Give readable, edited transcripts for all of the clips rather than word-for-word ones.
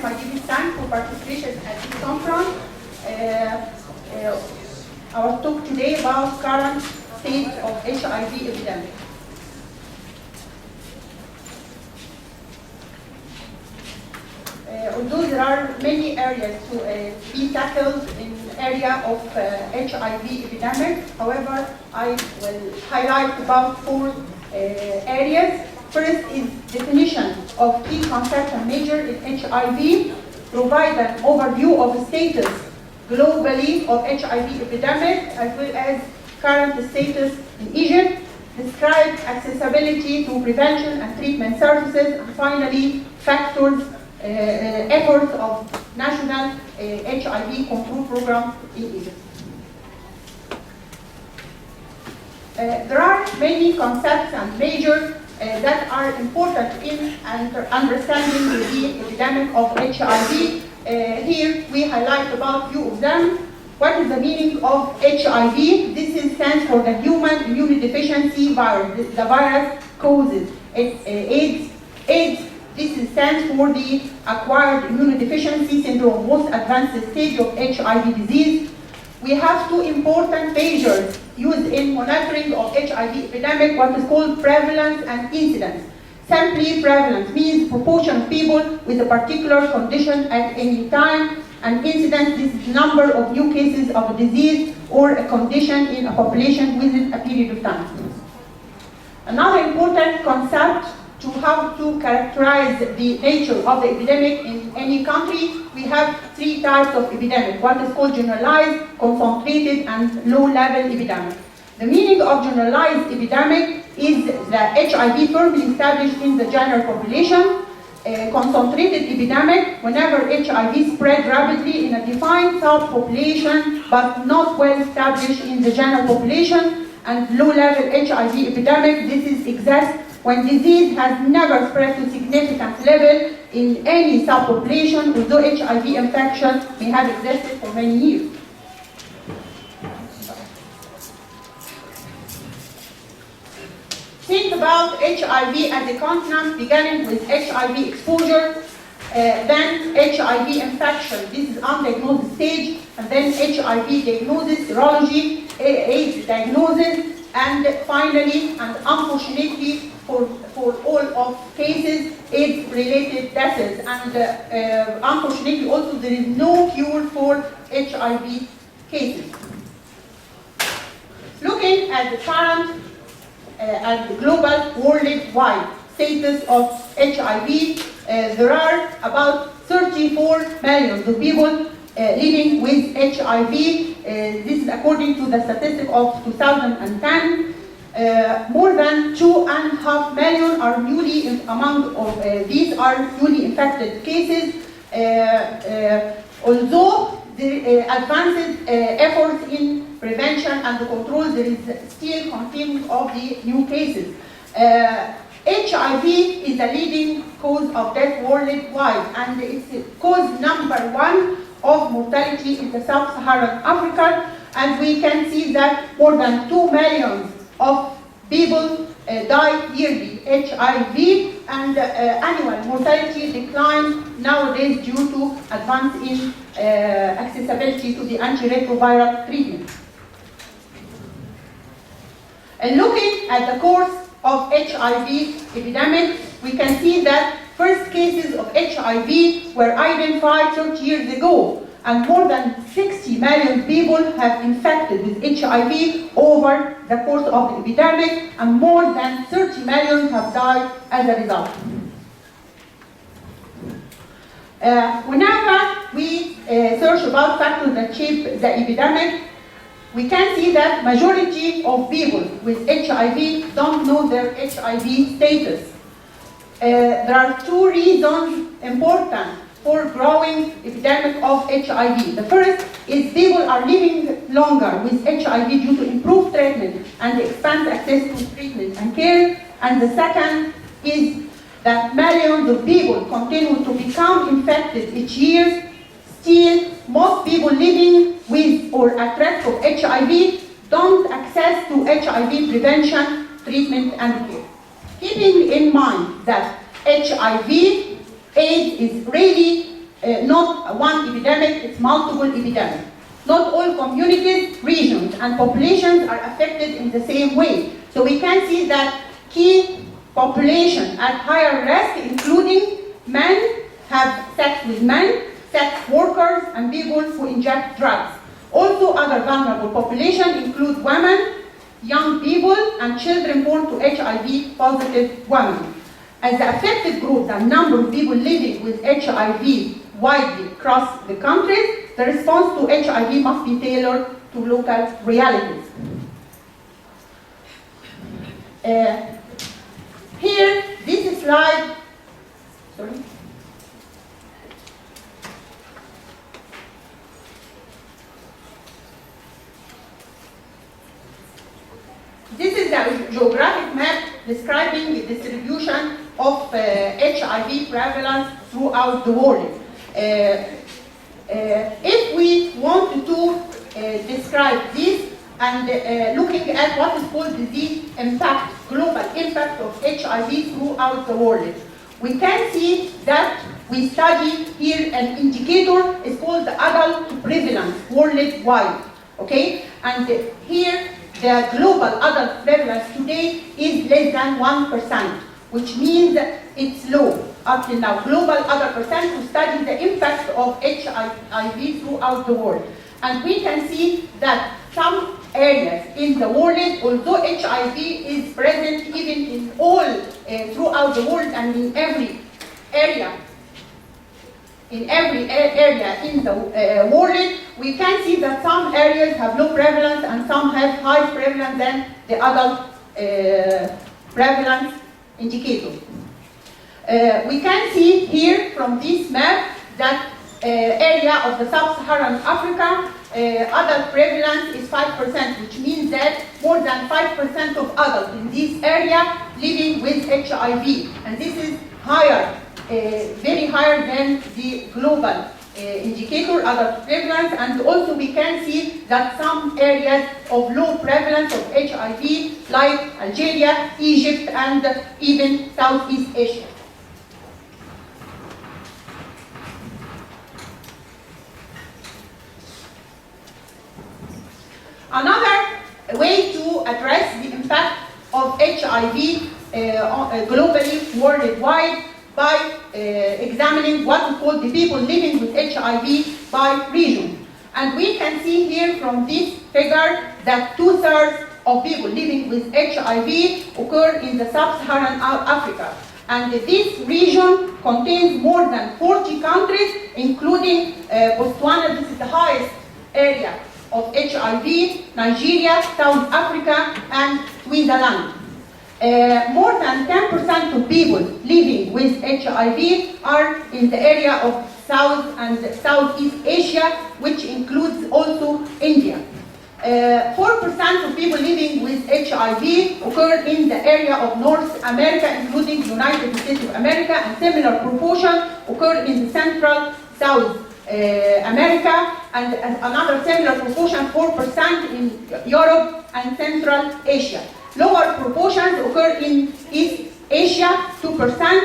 my deepest thanks for participation at this conference. Our talk today about current state of HIV epidemic. Although there are many areas to be tackled in the area of HIV epidemic, however, I will highlight about 4 areas. First is definition of key concepts and measures in HIV, provide an overview of the status globally of HIV epidemic, as well as current status in Egypt, describe accessibility to prevention and treatment services, and finally, factors, efforts of national HIV control program in Egypt. There are many concepts and measures that are important in understanding the epidemic of HIV. Here we highlight about few of them. What is the meaning of HIV? This stands for the human immunodeficiency virus. The virus causes AIDS. This stands for the acquired immunodeficiency syndrome, most advanced stage of HIV disease. We have 2 important measures used in monitoring of HIV epidemic, what is called prevalence and incidence. Simply, prevalence means proportion of people with a particular condition at any time, and incidence, this is number of new cases of a disease or a condition in a population within a period of time. Another important concept to how to characterize the nature of the epidemic in any country, we have 3 types of epidemic, what is called generalized, concentrated, and low-level epidemic. The meaning of generalized epidemic is the HIV firmly established in the general population. Concentrated epidemic, whenever HIV spread rapidly in a defined subpopulation, but not well established in the general population. And low-level HIV epidemic, this exists when disease has never spread to significant level in any subpopulation, although HIV infection may have existed for many years. Think about HIV as a continent, beginning with HIV exposure, then HIV infection, this is undiagnosed stage, and then HIV diagnosis, serology, AIDS diagnosis, and finally, and unfortunately, for all of cases, AIDS-related deaths, and unfortunately also there is no cure for HIV cases. Looking at the current at the global worldwide status of HIV, there are about 34 million of people living with HIV. This is according to the statistic of 2010. More than 2.5 million are newly, among these are newly infected cases. Although the advanced efforts in prevention and the control, there is still continuing of the new cases. HIV is the leading cause of death worldwide, and it's cause number 1 of mortality in the sub-Saharan Africa, and we can see that more than 2 million of people die yearly HIV, and annual mortality declines nowadays due to advance in accessibility to the antiretroviral treatment. And looking at the course of HIV epidemic, we can see that first cases of HIV were identified 30 years ago, and more than 60 million people have infected with HIV over the course of the epidemic, and more than 30 million have died as a result. Whenever we search about factors that shape the epidemic, we can see that majority of people with HIV don't know their HIV status. There are 2 reasons important for growing epidemic of HIV. The first is people are living longer with HIV due to improved treatment and expand access to treatment and care. And the second is that millions of people continue to become infected each year. Still, most people living with or at risk of HIV don't access to HIV prevention, treatment, and care. Keeping in mind that HIV, AIDS is really not one epidemic, it's multiple epidemics. Not all communities, regions, and populations are affected in the same way. So we can see that key population at higher risk, including men have sex with men, sex workers, and people who inject drugs. Also, other vulnerable populations include women, young people, and children born to HIV-positive women. As the affected group, the number of people living with HIV widely across the country, the response to HIV must be tailored to local realities. Here, this slide, sorry. This is the geographic map describing the distribution of HIV prevalence throughout the world. If we want to describe this and looking at what is called the impact, global impact of HIV throughout the world, we can see that we study here an indicator is called the adult prevalence worldwide. Okay, and here the global adult prevalence today is less than 1%, which means it's low up till now. Global adult percent to study the impact of HIV throughout the world. And we can see that some areas in the world, although HIV is present even in all throughout the world and in every area, in the world, we can see that some areas have low prevalence and some have high prevalence than the adult prevalence indicator. We can see here from this map that area of the sub-Saharan Africa, adult prevalence is 5%, which means that more than 5% of adults in this area living with HIV. And this is higher, very higher than the global indicator, adult prevalence. And also we can see that some areas of low prevalence of HIV, like Algeria, Egypt, and even Southeast Asia. Another way to address the impact of HIV globally, worldwide, by examining what we call the people living with HIV by region. And we can see here from this figure that 2/3 of people living with HIV occur in the sub-Saharan Africa. And this region contains more than 40 countries, including Botswana. This is the highest area of HIV, Nigeria, South Africa, and Switzerland. More than 10% of people living with HIV are in the area of South and Southeast Asia, which includes also India. 4% of people living with HIV occur in the area of North America, including United States of America, and similar proportion occur in the Central South America, and another similar proportion, 4% in Europe and Central Asia. Lower proportions occur in East Asia, 2%.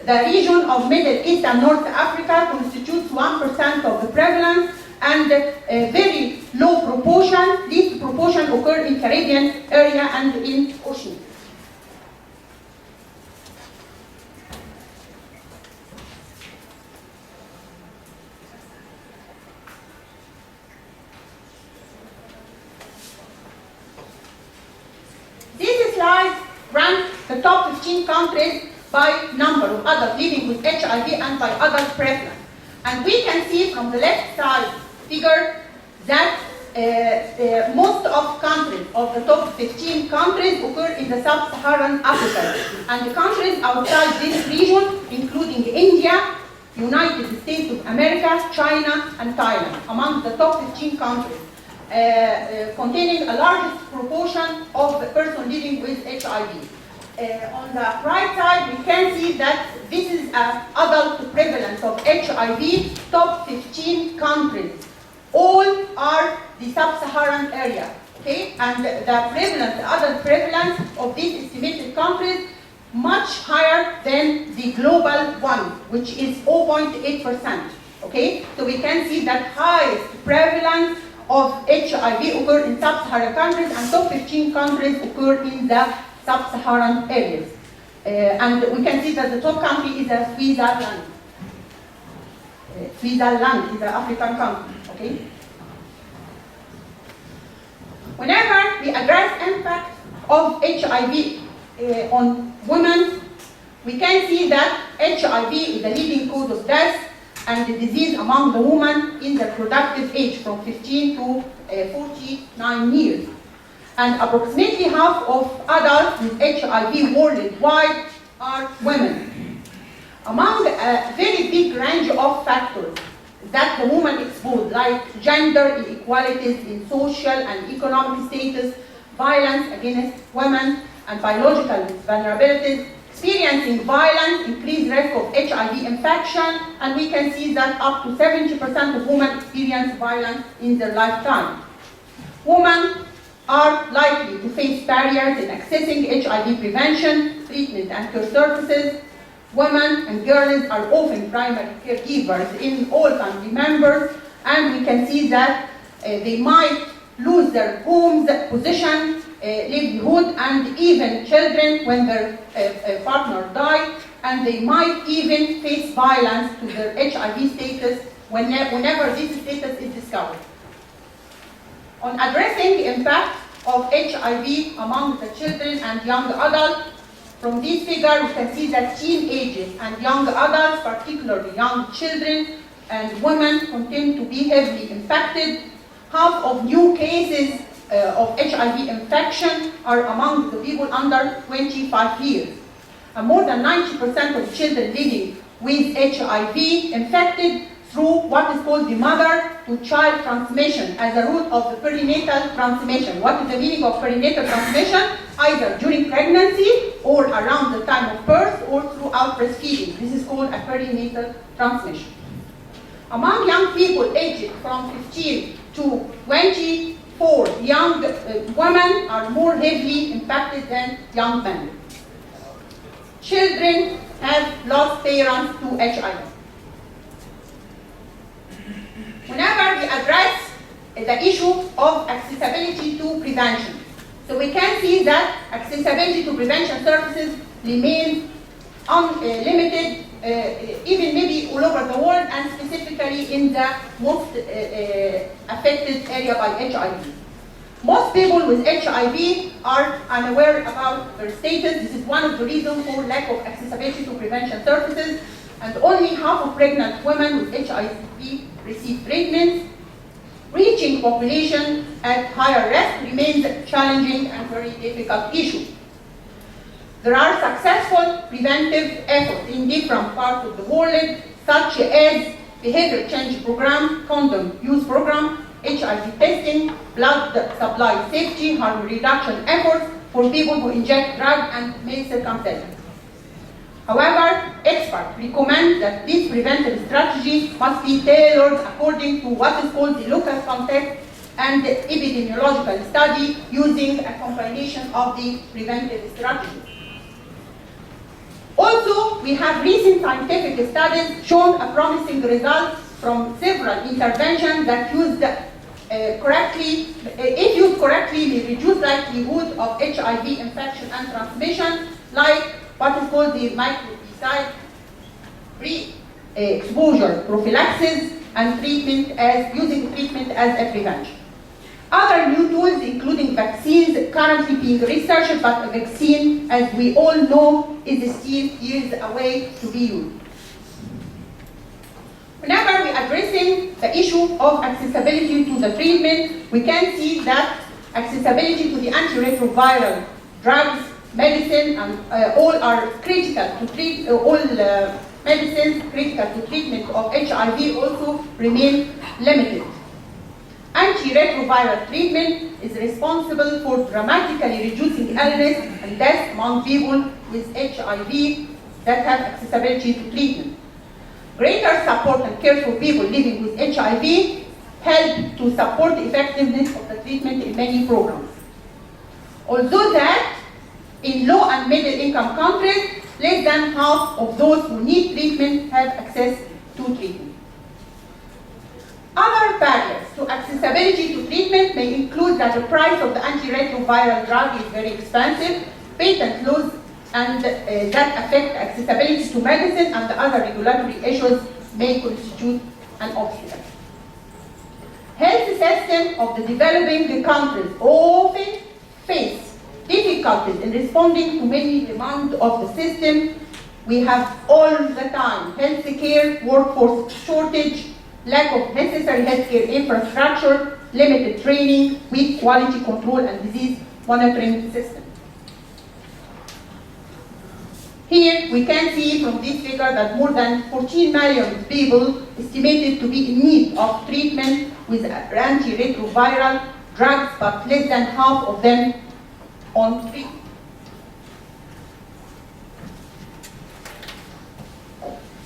The region of Middle East and North Africa constitutes 1% of the prevalence, and a very low proportion, least proportion occur in Caribbean area and in Oceania. This slide ranks the top 15 countries by number of adults living with HIV and by adult prevalence. And we can see from the left side figure that most of countries, of the top 15 countries, occur in the sub-Saharan Africa. And the countries outside this region, including India, United States of America, China, and Thailand, among the top 15 countries, containing a largest proportion of the person living with HIV. On the right side, we can see that this is an adult prevalence of HIV, top 15 countries. All are the sub-Saharan area, okay? And the prevalence, the adult prevalence of these estimated countries, much higher than the global one, which is 0.8%. Okay, so we can see that highest prevalence of HIV occur in sub-Saharan countries, and top 15 countries occur in the sub-Saharan areas. And we can see that the top country is Switzerland. Switzerland is an African country. Okay. Whenever we address impact of HIV on women, we can see that HIV is the leading cause of death and the disease among the women in the productive age from 15 to 49 years. And approximately half of adults with HIV worldwide are women. Among a very big range of factors that the woman exposed, like gender inequalities in social and economic status, violence against women, and biological vulnerabilities, experiencing violence, increased risk of HIV infection, and we can see that up to 70% of women experience violence in their lifetime. Women are likely to face barriers in accessing HIV prevention, treatment, and care services. Women and girls are often primary caregivers in all family members, and we can see that they might lose their homes, position, livelihood, and even children when their partner died, and they might even face violence to their HIV status whenever this status is discovered. On addressing the impact of HIV among the children and young adults, from this figure we can see that teenagers and young adults, particularly young children and women, continue to be heavily impacted. Half of new cases of HIV infection are among the people under 25 years. And more than 90% of children living with HIV infected through what is called the mother-to-child transmission as a route of the perinatal transmission. What is the meaning of perinatal transmission? Either during pregnancy or around the time of birth or throughout breastfeeding. This is called a perinatal transmission. Among young people aged from 15 to 24, young women are more heavily impacted than young men. Children have lost parents to HIV. Whenever we address the issue of accessibility to prevention, so we can see that accessibility to prevention services remains unlimited, even maybe all over the world, and specifically in the most affected area by HIV. Most people with HIV are unaware about their status. This is one of the reasons for lack of accessibility to prevention services, and only half of pregnant women with HIV receive treatment. Reaching population at higher risk remains a challenging and very difficult issue. There are successful preventive efforts in different parts of the world, such as behavior change program, condom use program, HIV testing, blood supply safety, harm reduction efforts for people who inject drugs and male circumcision. However, experts recommend that these preventive strategies must be tailored according to what is called the local context and the epidemiological study, using a combination of the preventive strategies. Also, we have recent scientific studies shown a promising results from several interventions that used correctly, if used correctly, may reduce likelihood of HIV infection and transmission, like what is called the microbicide pre-exposure prophylaxis and treatment as using treatment as a prevention. Other new tools, including vaccines, currently being researched, but a vaccine, as we all know, is still years away to be used. Whenever we are addressing the issue of accessibility to the treatment, we can see that accessibility to the antiretroviral drugs, medicine, and all are critical to treat, medicines critical to treatment of HIV also remain limited. Antiretroviral treatment is responsible for dramatically reducing illness and death among people with HIV that have accessibility to treatment. Greater support and care for people living with HIV help to support the effectiveness of the treatment in many programs. Although that in low and middle income countries, less than half of those who need treatment have access to treatment. Accessibility to treatment may include that the price of the antiretroviral drug is very expensive, patent laws and that affect accessibility to medicine and the other regulatory issues may constitute an obstacle. Health systems of the developing countries often face difficulties in responding to many demands of the system. We have all the time healthcare workforce shortage, lack of necessary healthcare infrastructure, limited training, weak quality control and disease monitoring system. Here we can see from this figure that more than 14 million people estimated to be in need of treatment with antiretroviral drugs, but less than half of them on treatment.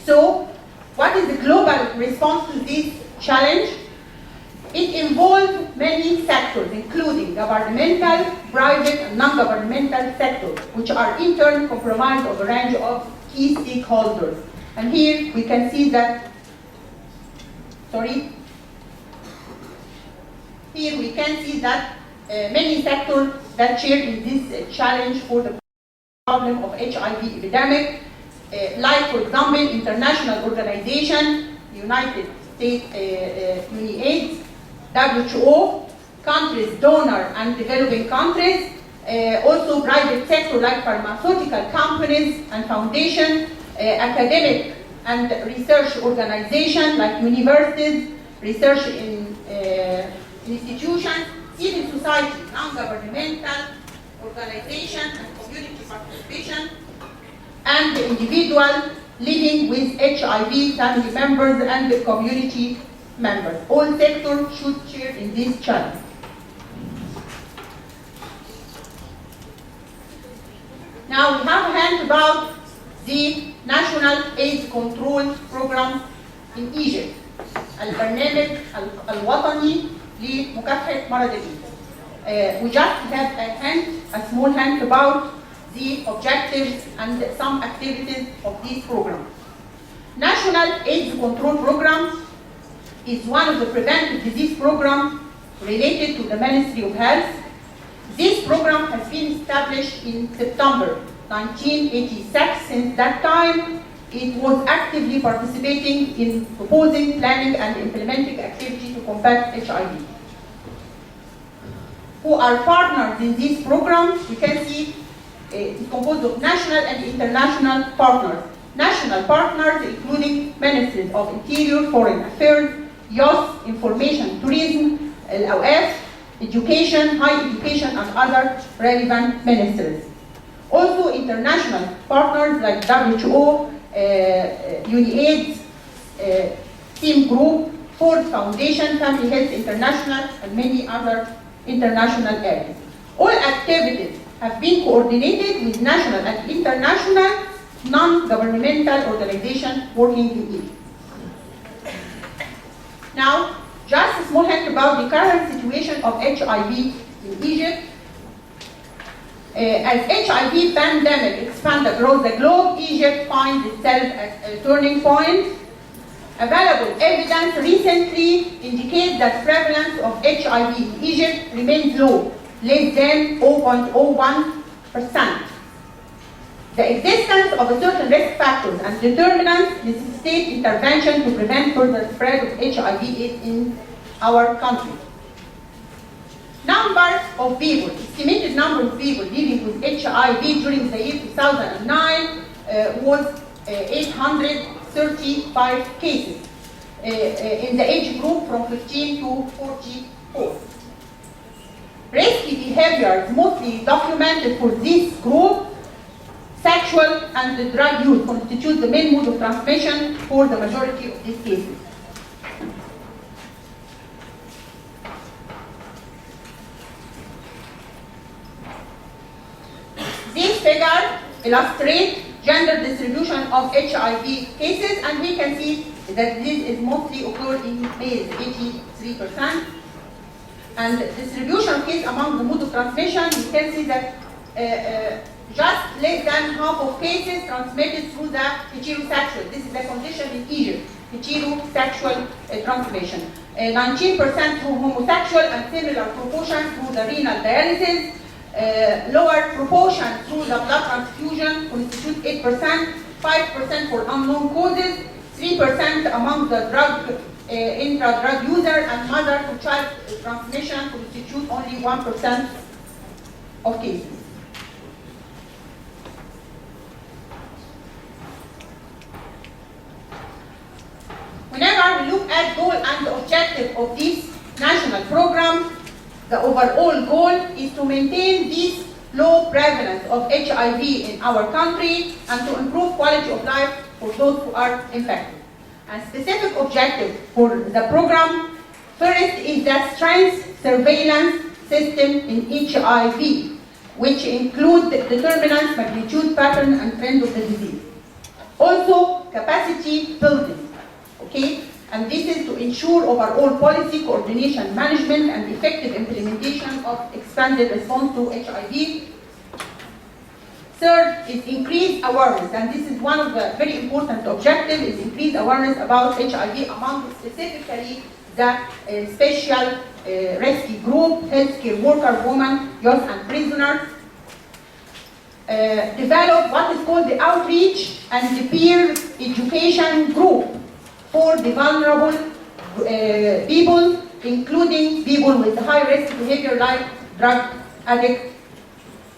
So, what is the global response to this challenge? It involves many sectors, including governmental, private, and non-governmental sectors, which are in turn comprised of a range of key stakeholders. And here we can see that, here we can see that many sectors that share in this challenge for the problem of HIV epidemic, like for example, international organization, United States UNAIDS, WHO, countries, donor and developing countries, also private sector like pharmaceutical companies and foundation, academic and research organizations like universities, research in institutions, civil society, non-governmental organizations and community participation, and the individual living with HIV, family members and the community members. All sectors should share in this challenge. Now we have a hand about the National AIDS Control Program in Egypt. البرنامج الوطني لمكافحة مرض الإيدز. We just have a small hint about the objectives and some activities of this program. National AIDS Control Program is one of the preventive disease programs related to the Ministry of Health. This program has been established in September 1986. Since that time, it was actively participating in proposing, planning, and implementing activities to combat HIV. Who are partners in this program? We can see it is composed of national and international partners. National partners including Ministries of Interior, Foreign Affairs, Youth, Information, Tourism, LOF, Education, Higher Education, and other relevant ministries. Also international partners like WHO, UNAIDS, Team Group, Ford Foundation, Family Health International, and many other international areas. All activities have been coordinated with national and international non-governmental organizations working in Egypt. Now, just a small hint about the current situation of HIV in Egypt. As HIV pandemic expands across the globe, Egypt finds itself at a turning point. Available evidence recently indicates that prevalence of HIV in Egypt remains low, less than 0.01%. The existence of a certain risk factors and determinants necessitate intervention to prevent further spread of HIV/AIDS in our country. Estimated number of people living with HIV during the year 2009 was 835 cases in the age group from 15 to 44. Risky behaviors mostly documented for this group. Sexual and drug use constitute the main mode of transmission for the majority of these cases. This figure illustrates gender distribution of HIV cases, and we can see that this is mostly occurred in males, 83%. And distribution of case among the mode of transmission, you can see that just less than half of cases transmitted through the heterosexual. This is the condition in Egypt. heterosexual transmission. 19% through homosexual and similar proportion through the renal dialysis. Lower proportion through the blood transfusion constitute 8%, 5% for unknown causes, 3% among the intra-drug user, and mother-to-child transmission constitute only 1% of cases. Whenever we look at goal and objective of this national program, the overall goal is to maintain this low prevalence of HIV in our country and to improve quality of life for those who are infected. A specific objective for the program, first is the strength surveillance system in HIV, which include determinants, magnitude, pattern, and trend of the disease. Also, capacity building, okay? And this is to ensure overall policy, coordination, management, and effective implementation of expanded response to HIV. Third is increased awareness, and this is one of the very important objectives, is increased awareness about HIV among specifically the special rescue group, healthcare worker, women, youth, and prisoners. Develop what is called the outreach and the peer education group for the vulnerable people, including people with high-risk behavior like drug addict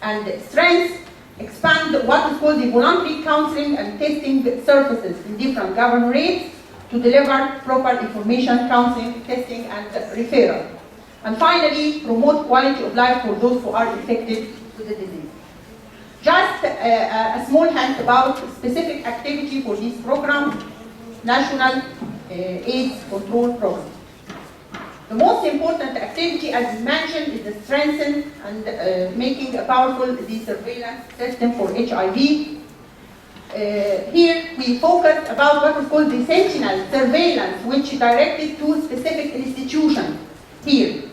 and strengths. Expand what is called the voluntary counseling and testing services in different governorates to deliver proper information, counseling, testing, and referral. And finally, promote quality of life for those who are infected with the disease. Just a small hint about specific activity for this program, National AIDS Control Program. The most important activity, as mentioned, is the strengthen and making a powerful the surveillance system for HIV. Here we focus about what is called the sentinel surveillance, which is directed to specific institutions. Here,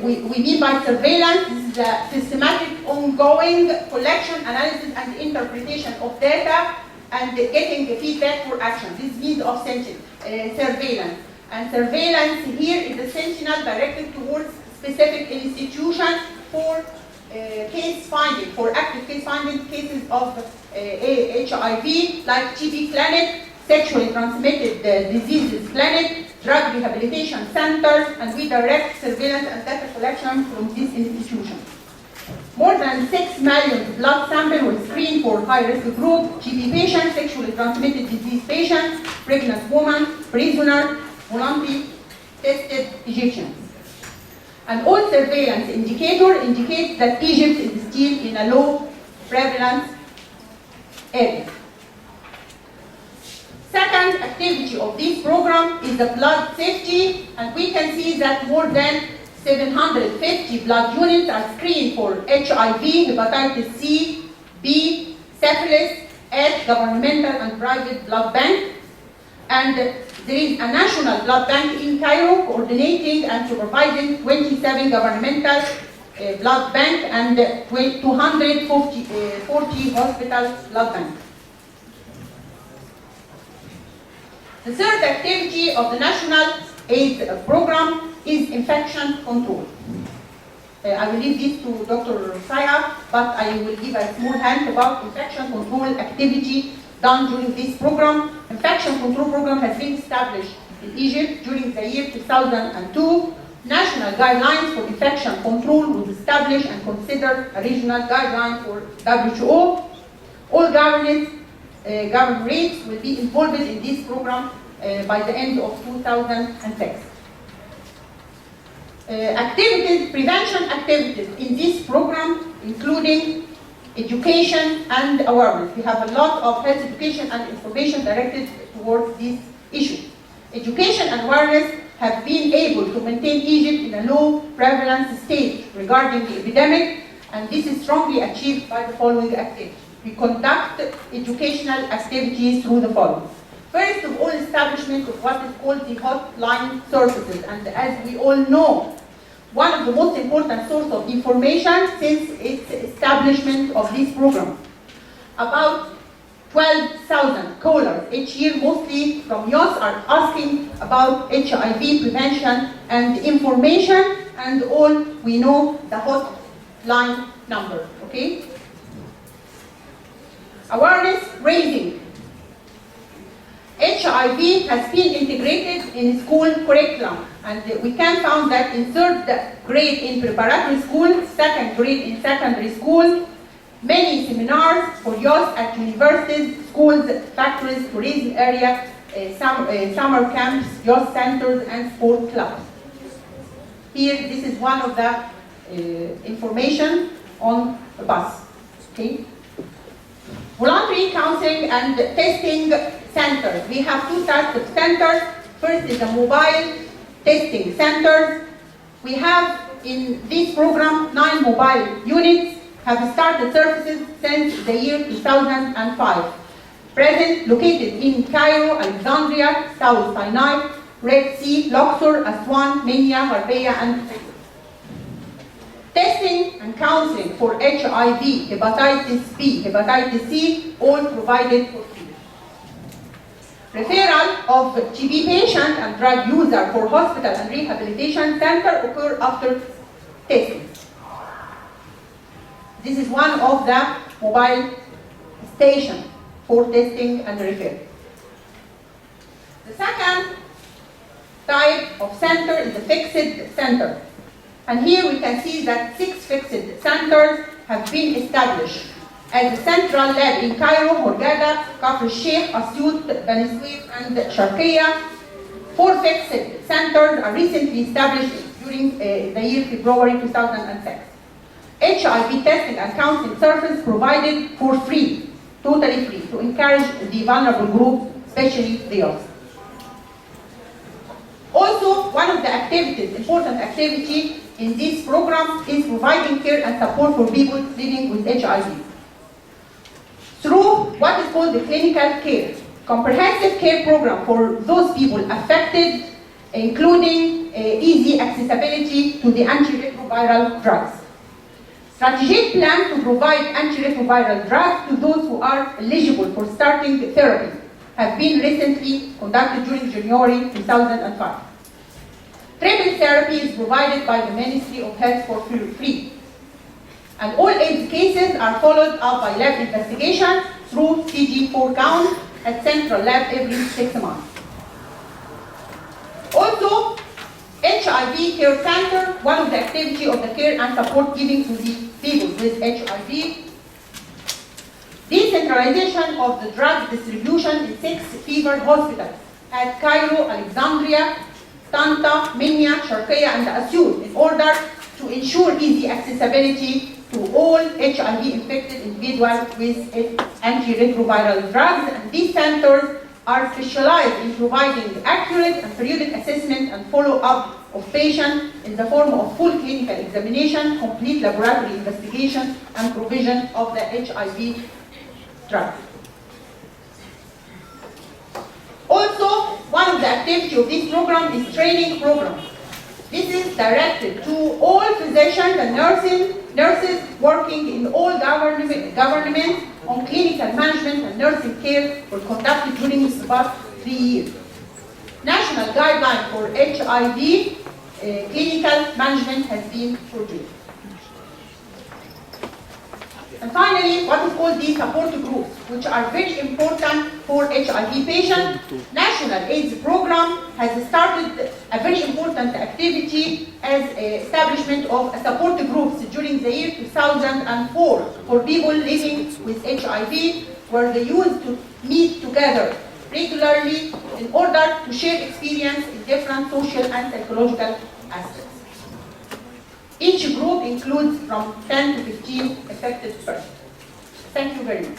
we mean by surveillance is the systematic, ongoing collection, analysis, and interpretation of data and getting feedback for action. This means of surveillance. And surveillance here is the sentinel directed towards specific institutions for case finding, for active case finding, cases of HIV, like TB clinic, sexually transmitted diseases clinic, drug rehabilitation centers, and we direct surveillance and data collection from these institutions. More than 6 million blood samples were screened for high-risk group, TB patients, sexually transmitted disease patients, pregnant women, prisoners, voluntary tested Egyptians. And all surveillance indicators indicate that Egypt is still in a low prevalence area. Second activity of this program is the blood safety, and we can see that more than 750 blood units are screened for HIV, hepatitis C, B, syphilis at governmental and private blood bank. And there is a national blood bank in Cairo coordinating and supervising 27 governmental blood bank and 240 hospital blood banks. The third activity of the National AIDS Program is infection control. I will leave this to Dr. Saya, but I will give a small hint about infection control activity done during this program. Infection control program has been established in Egypt during the year 2002. National guidelines for infection control was established and considered a regional guideline for WHO. All governorates will be involved in this program by the end of 2006. Prevention activities in this program, including education and awareness. We have a lot of health education and information directed towards this issue. Education and awareness have been able to maintain Egypt in a low prevalence state regarding the epidemic, and this is strongly achieved by the following activities. We conduct educational activities through the following. First of all, establishment of what is called the hotline services, and as we all know, one of the most important sources of information since its establishment of this program about 12,000 callers each year, mostly from youth, are asking about HIV prevention and information, and all we know the hotline number, okay? Awareness raising. HIV has been integrated in school curriculum, and we can find that in 3rd grade in preparatory school, 2nd grade in secondary school, many seminars for youth at universities, schools, factories, tourism area, summer camps, youth centers, and sport clubs. Here, this is one of the information on the bus. Okay? Voluntary counseling and testing centers. We have 2 types of centers. First is the mobile testing centers. We have in this program 9 mobile units have started services since the year 2005. Present located in Cairo, Alexandria, South Sinai, Red Sea, Luxor, Aswan, Minya, Marbella, and testing and counseling for HIV, hepatitis B, hepatitis C, all provided for free. Referral of TB patient and drug user for hospital and rehabilitation center occur after testing. This is one of the mobile stations for testing and referral. The second type of center is the fixed center. And here we can see that 6 fixed centers have been established as a central lab in Cairo, Hurghada, Kafr al-Sheikh, Asyut, Bani Suef, and Sharqiya. 4 fixed centers are recently established during the year February 2006. HIV testing and counseling service provided for free, totally free, to encourage the vulnerable groups, especially the youth. Also, one of the activities, important activity in this program is providing care and support for people living with HIV. Through what is called the clinical care, comprehensive care program for those people affected, including easy accessibility to the antiretroviral drugs. Strategic plan to provide antiretroviral drugs to those who are eligible for starting therapy have been recently conducted during January 2005. Treatment therapy is provided by the Ministry of Health for free. And all AIDS cases are followed up by lab investigation through CG4 count at central lab every 6 months. Also, HIV Care Center, one of the activity of the care and support giving to the people with HIV. Decentralization of the drug distribution in 6 fever hospitals at Cairo, Alexandria, Tanta, Minya, Sharqiya, and Asyut in order to ensure easy accessibility to all HIV-infected individuals with antiretroviral drugs. And these centers are specialized in providing accurate and periodic assessment and follow-up of patients in the form of full clinical examination, complete laboratory investigation, and provision of the HIV drug. Also, one of the activities of this program is training program. This is directed to all physicians and nurses working in all government on clinical management and nursing care were conducted during the past 3 years. National guideline for HIV clinical management has been produced. And finally, what is called the support groups, which are very important for HIV patients. National AIDS program has started a very important activity as establishment of support groups during the year 2004 for people living with HIV, where they used to meet together regularly in order to share experience in different social and psychological aspects. Each group includes from 10 to 15 affected persons. Thank you very much.